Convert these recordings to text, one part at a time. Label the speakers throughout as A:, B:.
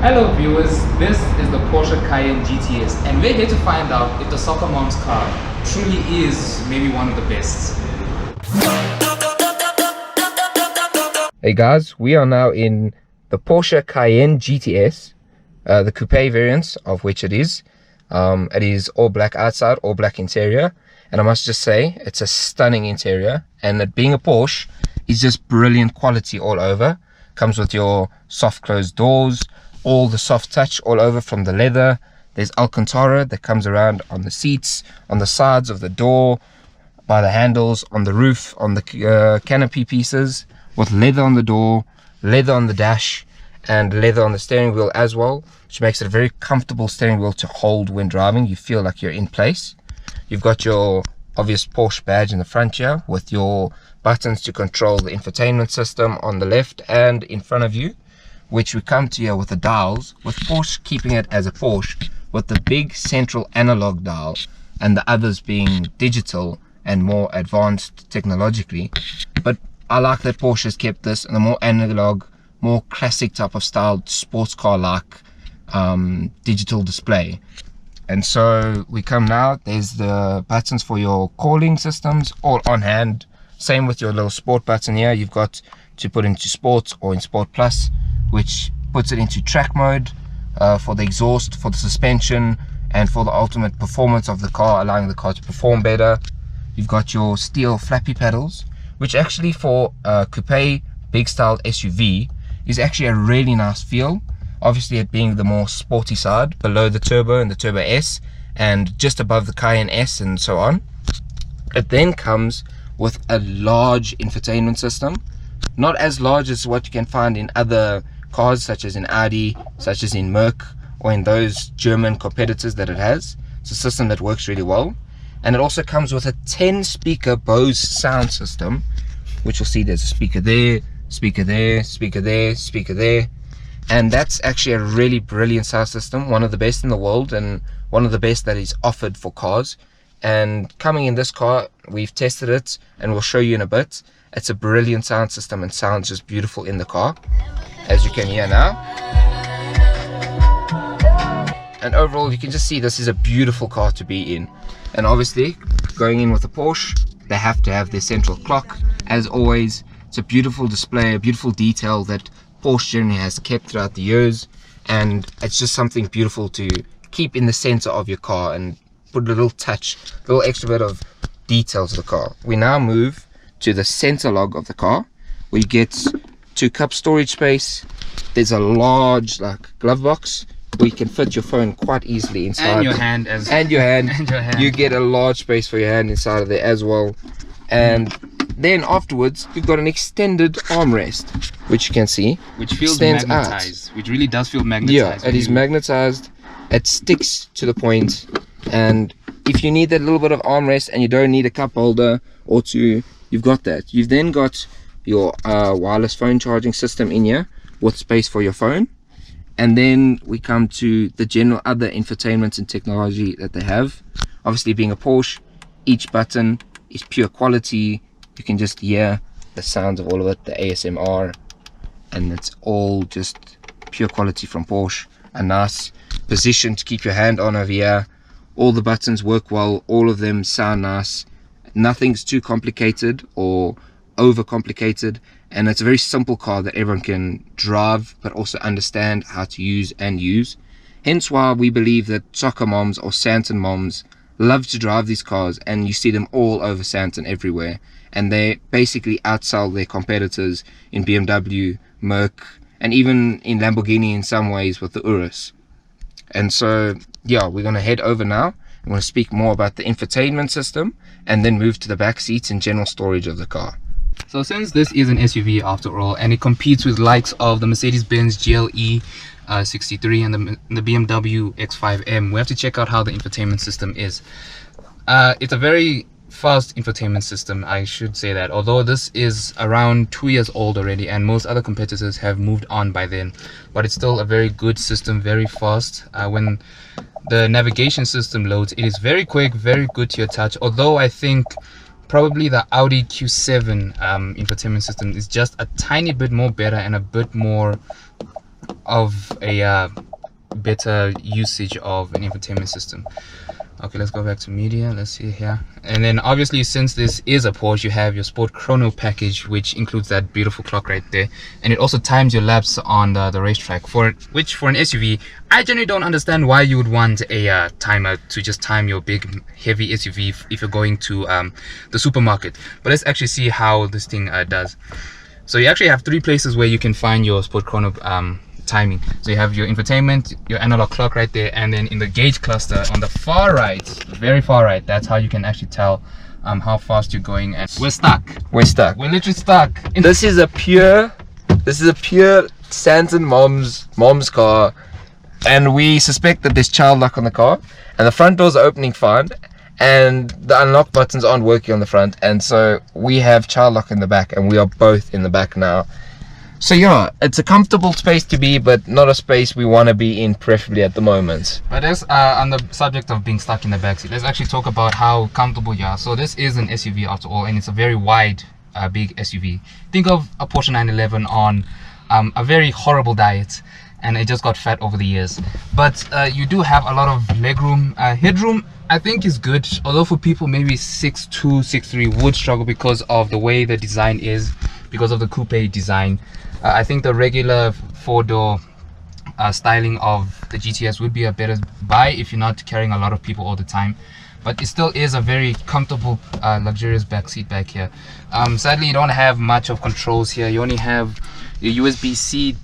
A: Hello viewers, this is the Porsche Cayenne GTS and we're here to find out if the soccer mom's car truly is maybe one of the best.
B: Hey guys, we are now in the Porsche Cayenne GTS, the coupe variant of which it is. It is all black outside, all black interior, and I must just say it's a stunning interior, and it being a Porsche is just brilliant quality all over. Comes with your soft closed doors, all the soft touch all over from the leather. There's Alcantara that comes around on the seats, on the sides of the door, by the handles, on the roof, on the canopy pieces, with leather on the door, leather on the dash, and leather on the steering wheel as well, which makes it a very comfortable steering wheel to hold when driving. You feel like you're in place. You've got your obvious Porsche badge in the front here with your buttons to control the infotainment system on the left and in front of you, which we come to here with the dials, with Porsche keeping it as a Porsche with the big central analog dial and the others being digital and more advanced technologically. But I like that Porsche has kept this in a more analog, more classic type of style, sports car like digital display. And so we come now, there's the buttons for your calling systems all on hand. Same with your little sport button here. You've got to put into sports or in sport plus, which puts it into track mode for the exhaust, for the suspension, and for the ultimate performance of the car, allowing the car to perform better. You've got your steel flappy pedals, which actually for a coupe big style SUV is actually a really nice feel. Obviously it being the more sporty side, below the Turbo and the Turbo S, and just above the Cayenne S and so on. It then comes with a large infotainment system, not as large as what you can find in other cars such as in Audi, such as in Merc, or in those German competitors that it has. It's a system that works really well. And it also comes with a 10 speaker Bose sound system, which you'll see there's a speaker there, speaker there, speaker there, speaker there. And that's actually a really brilliant sound system, one of the best in the world and one of the best that is offered for cars. And coming in this car, we've tested it and we'll show you in a bit. It's a brilliant sound system and sounds just beautiful in the car, as you can hear now. And overall you can just see this is a beautiful car to be in. And obviously going in with a Porsche, they have to have their central clock. As always, it's a beautiful display, a beautiful detail that Porsche generally has kept throughout the years, and it's just something beautiful to keep in the center of your car and put a little touch, a little extra bit of detail to the car. We now move to the center log of the car, where you get 2 cup storage space. There's a large glove box where you can fit your phone quite easily inside,
A: And your hand.
B: And your hand. You get a large space for your hand inside of there as well. And then afterwards you've got an extended armrest, which you can see,
A: which feels magnetized, which really does feel magnetized.
B: Yeah, it is magnetized. It sticks to the point, and if you need that little bit of armrest and you don't need a cup holder or two, you've got that. You've then got your wireless phone charging system in here with space for your phone. And then we come to the general other infotainment and technology that they have. Obviously being a Porsche, each button is pure quality. You can just hear the sounds of all of it, the ASMR, and it's all just pure quality from Porsche. A nice position to keep your hand on over here. All the buttons work well, all of them sound nice. Nothing's too complicated or over complicated, and it's a very simple car that everyone can drive but also understand how to use and use. Hence why we believe that soccer moms or Santon moms love to drive these cars, and you see them all over Santon everywhere, and they basically outsell their competitors in BMW, Merc, and even in Lamborghini in some ways with the Urus. And so yeah, we're going to head over now. I'm going to speak more about the infotainment system and then move to the back seats and general storage of the car.
A: So since this is an SUV after all, and it competes with likes of the Mercedes-Benz GLE 63 and the BMW X5M, we have to check out how the infotainment system is. It's a very fast infotainment system, I should say that, although this is around 2 years old already and most other competitors have moved on by then, but it's still a very good system, very fast. When the navigation system loads, it is very quick, very good to your touch, although I think probably the Audi Q7 infotainment system is just a tiny bit more better and a bit more of a better usage of an infotainment system. Okay, let's go back to media. Let's see here. And then obviously, since this is a Porsche, you have your Sport Chrono package, which includes that beautiful clock right there, and it also times your laps on the racetrack. Which for an SUV, I generally don't understand why you would want a timer to just time your big heavy SUV if you're going to the supermarket. But let's actually see how this thing does. So you actually have 3 places where you can find your Sport Chrono timing. So you have your infotainment, your analog clock right there, and then in the gauge cluster on the far right, very far right, that's how you can actually tell how fast you're going. And we're stuck. We're literally stuck.
B: This is a pure Santon mom's car, and we suspect that there's child lock on the car, and the front doors are opening fine, and the unlock buttons aren't working on the front, and so we have child lock in the back, and we are both in the back now. So yeah, it's a comfortable space to be, but not a space we want to be in, preferably at the moment.
A: But as on the subject of being stuck in the backseat, let's actually talk about how comfortable you are. So this is an SUV after all, and it's a very wide, big SUV. Think of a Porsche 911 on a very horrible diet, and it just got fat over the years. But you do have a lot of legroom. Headroom, I think, is good, although for people maybe 6'2", 6'3" would struggle because of the way the design is, because of the coupe design. I think the regular 4-door styling of the GTS would be a better buy if you're not carrying a lot of people all the time. But it still is a very comfortable, luxurious back seat back here. Sadly, you don't have much of controls here. You only have your USB-C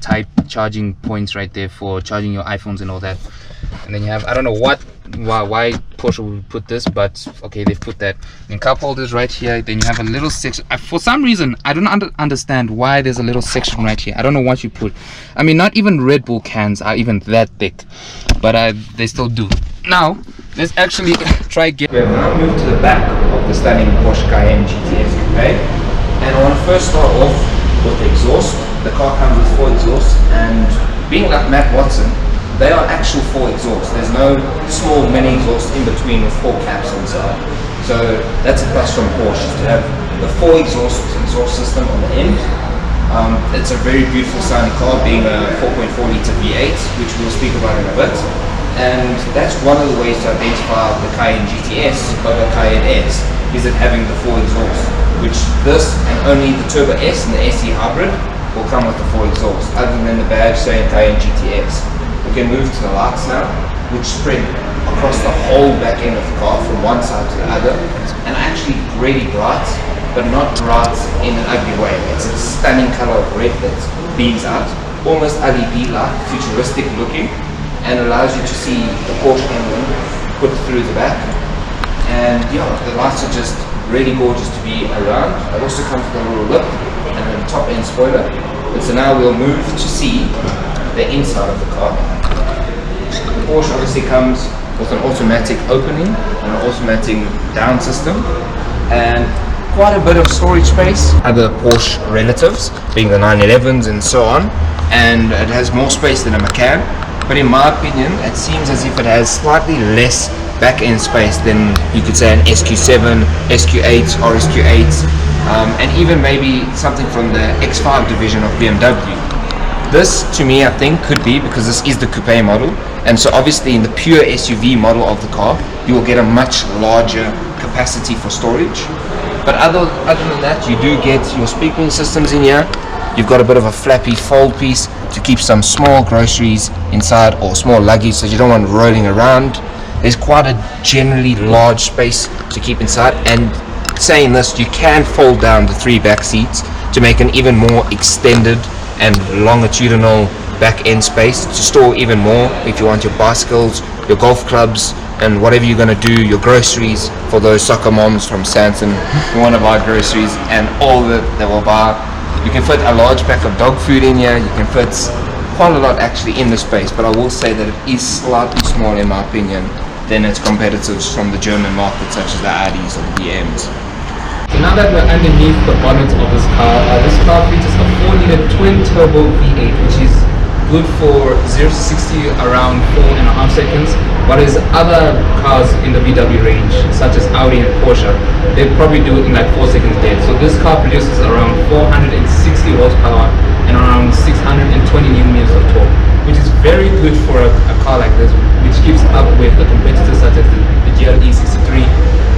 A: type charging points right there for charging your iPhones and all that. And then you have, I don't know why Porsche would put this, but okay, they've put that. And cup holders right here. Then you have a little section. For some reason, I don't understand why there's a little section right here. I don't know what you put. I mean, not even Red Bull cans are even that thick, but they still do. Now, let's actually try get.
B: We have now moved to the back of the stunning Porsche Cayenne GTS coupe, and I want to first start off with the exhaust. The car comes with 4 exhausts, and being like Matt Watson, they are actual 4 exhausts. There's no small mini exhaust in between with 4 caps inside. So that's a plus from Porsche to have the 4 exhaust system on the end. It's a very beautiful sounding car, being a 4.4 litre V8, which we'll speak about in a bit. And that's one of the ways to identify the Cayenne GTS over Cayenne S, is it having the 4 exhausts, which this and only the Turbo S and the SE Hybrid will come with the 4 exhausts, other than the badge saying Cayenne GTS. We can move to the lights now, which spread across the whole back end of the car from one side to the other, and actually really bright, but not bright in an ugly way. It's a stunning color of red that beams out, almost LED-like, futuristic looking, and allows you to see the Porsche emblem put through the back. And yeah, the lights are just really gorgeous to be around. It also comes with a little lip and a top end spoiler. And so now we'll move to see the inside of the car. The Porsche obviously comes with an automatic opening and an automatic down system, and quite a bit of storage space. Other Porsche relatives, being the 911s and so on, and it has more space than a Macan. But in my opinion, it seems as if it has slightly less back-end space than you could say an SQ7, SQ8 or SQ8, and even maybe something from the X5 division of BMW. This, to me, I think could be because this is the coupe model, and so obviously in the pure SUV model of the car, you will get a much larger capacity for storage. But other than that, you do get your speaking systems in here. You've got a bit of a flappy fold piece to keep some small groceries inside or small luggage, so you don't want rolling around. There's quite a generally large space to keep inside, and saying this, you can fold down the 3 back seats to make an even more extended and longitudinal back end space to store even more if you want your bicycles, your golf clubs, and whatever you're going to do, your groceries for those soccer moms from Santon who want to buy groceries and all that they will buy. You can fit a large pack of dog food in here. You can fit quite a lot actually in the space, but I will say that it is slightly small in my opinion than its competitors from the German market, such as the Audis or the BMs.
A: So now that we're underneath the bonnet of this car features a 4-liter twin-turbo V8, which is good for 0 to 60 around 4.5 seconds. Whereas other cars in the VW range, such as Audi and Porsche, they probably do it in like 4 seconds dead. So this car produces around 460 horsepower and around 620 Newton meters of torque, which is very good for a car like this, which keeps up with the competitors such as the GLE 63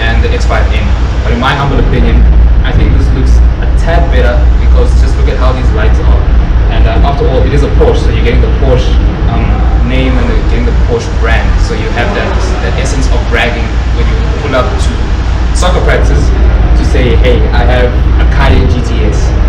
A: and the X5M. But in my humble opinion, I think this looks a tad better because just look at how these lights are. And after all, it is a Porsche, so you're getting the Porsche name and you're getting the Porsche brand. So you have that essence of bragging when you pull up to soccer practice to say, hey, I have a Cayenne GTS.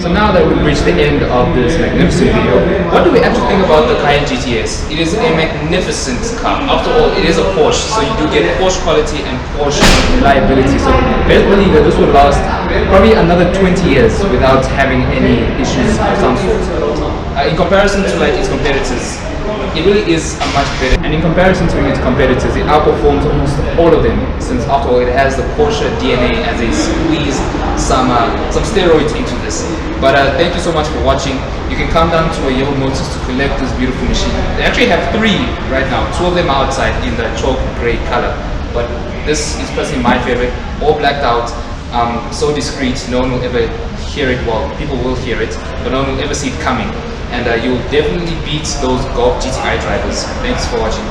A: So now that we've reached the end of this magnificent video, what do we actually think about the Cayenne GTS? It is a magnificent car. After all, it is a Porsche, so you do get Porsche quality and Porsche reliability. So best believe that this will last probably another 20 years without having any issues of some sort. In comparison to like its competitors, it really is a much better, and in comparison to its competitors, it outperforms almost all of them, since after all it has the Porsche DNA as they squeezed some steroids into this. But thank you so much for watching. You can come down to AYOB Motors to collect this beautiful machine. They actually have 3 right now, 2 of them are outside in the chalk grey color, but this is personally my favorite, all blacked out, so discreet, no one will ever hear it. Well, people will hear it, but no one will ever see it coming. And you'll definitely beat those Golf GTI drivers. Thanks for watching.